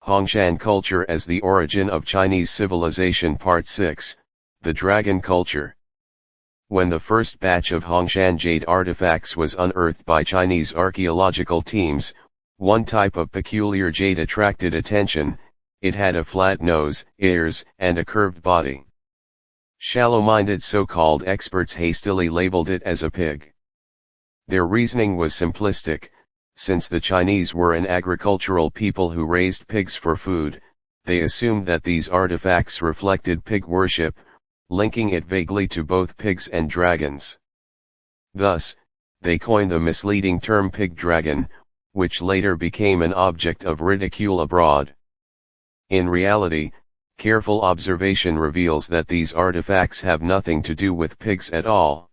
Hongshan Culture as the Origin of Chinese Civilization Part 6, The Dragon Culture. When the first batch of Hongshan jade artifacts was unearthed by Chinese archaeological teams, one type of peculiar jade attracted attention. It had a flat nose, ears, and a curved body. Shallow-minded so-called experts hastily labeled it as a pig. Their reasoning was simplistic. Since the Chinese were an agricultural people who raised pigs for food, they assumed that these artifacts reflected pig worship, linking it vaguely to both pigs and dragons. Thus, they coined the misleading term pig dragon, which later became an object of ridicule abroad. In reality, careful observation reveals that these artifacts have nothing to do with pigs at all.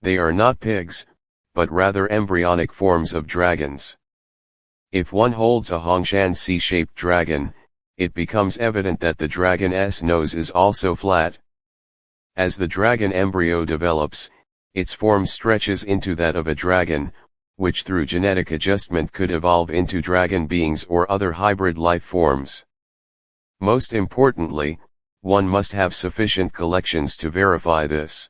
They are not pigs, but rather embryonic forms of dragons. If one holds a Hongshan C-shaped dragon, it becomes evident that the dragon's nose is also flat. As the dragon embryo develops, its form stretches into that of a dragon, which through genetic adjustment could evolve into dragon beings or other hybrid life forms. Most importantly, one must have sufficient collections to verify this.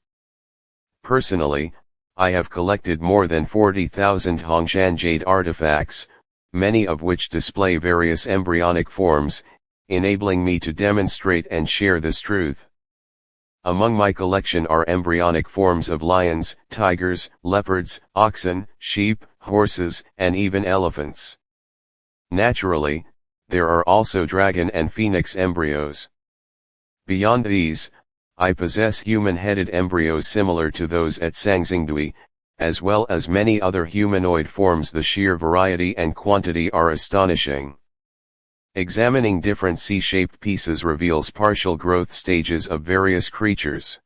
Personally, I have collected more than 40,000 Hongshan jade artifacts, many of which display various embryonic forms, enabling me to demonstrate and share this truth. Among my collection are embryonic forms of lions, tigers, leopards, oxen, sheep, horses, and even elephants. Naturally, there are also dragon and phoenix embryos. Beyond these, I possess human-headed embryos similar to those at Sangxingdui, as well as many other humanoid forms. The sheer variety and quantity are astonishing. Examining different C-shaped pieces reveals partial growth stages of various creatures.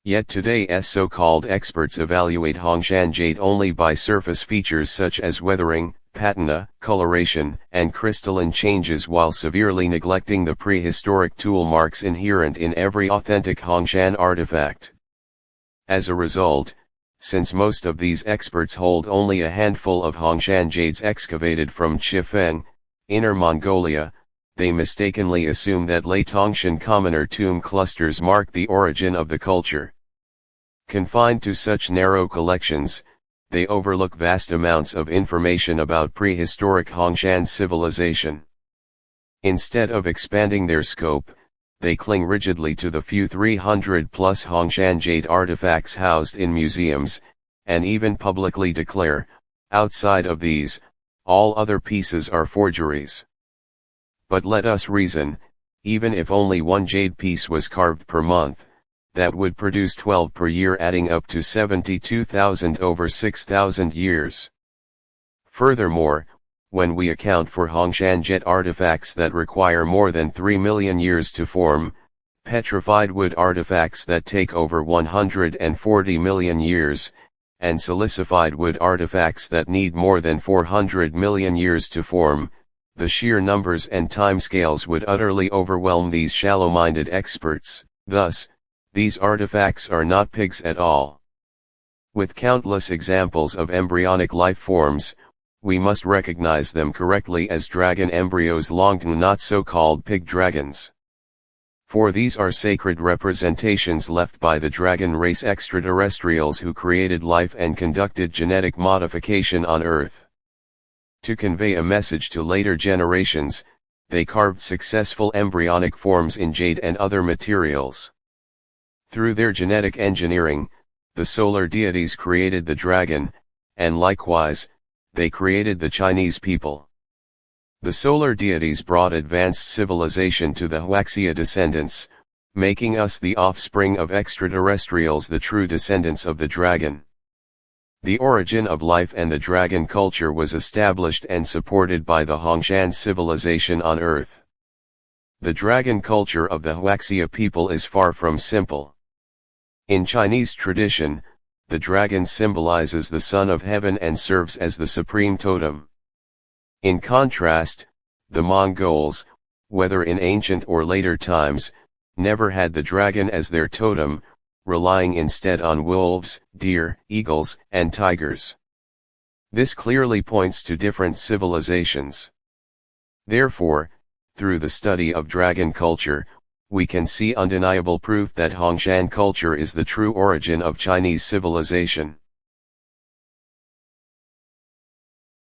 Yet today's so-called experts evaluate Hongshan jade only by surface features such as weathering, patina, coloration, and crystalline changes, while severely neglecting the prehistoric tool marks inherent in every authentic Hongshan artifact. As a result, since most of these experts hold only a handful of Hongshan jades excavated from Chifeng, Inner Mongolia, they mistakenly assume that late Hongshan commoner tomb clusters mark the origin of the culture. Confined to such narrow collections, they overlook vast amounts of information about prehistoric Hongshan civilization. Instead of expanding their scope, they cling rigidly to the few 300-plus Hongshan jade artifacts housed in museums, and even publicly declare, outside of these, all other pieces are forgeries. But let us reason, even if only one jade piece was carved per month, that would produce 12 per year, adding up to 72,000 over 6,000 years. Furthermore, when we account for Hongshan jade artifacts that require more than 3 million years to form, petrified wood artifacts that take over 140 million years, and silicified wood artifacts that need more than 400 million years to form, the sheer numbers and timescales would utterly overwhelm these shallow-minded experts. Thus, these artifacts are not pigs at all. With countless examples of embryonic life forms, we must recognize them correctly as dragon embryos, not so-called pig dragons. For these are sacred representations left by the dragon race extraterrestrials who created life and conducted genetic modification on Earth. To convey a message to later generations, they carved successful embryonic forms in jade and other materials. Through their genetic engineering, the solar deities created the dragon, and likewise, they created the Chinese people. The solar deities brought advanced civilization to the Huaxia descendants, making us the offspring of extraterrestrials, the true descendants of the dragon. The origin of life and the dragon culture was established and supported by the Hongshan civilization on Earth. The dragon culture of the Huaxia people is far from simple. In Chinese tradition, the dragon symbolizes the son of heaven and serves as the supreme totem. In contrast, the Mongols, whether in ancient or later times, never had the dragon as their totem, relying instead on wolves, deer, eagles, and tigers. This clearly points to different civilizations. Therefore, through the study of dragon culture, we can see undeniable proof that Hongshan culture is the true origin of Chinese civilization.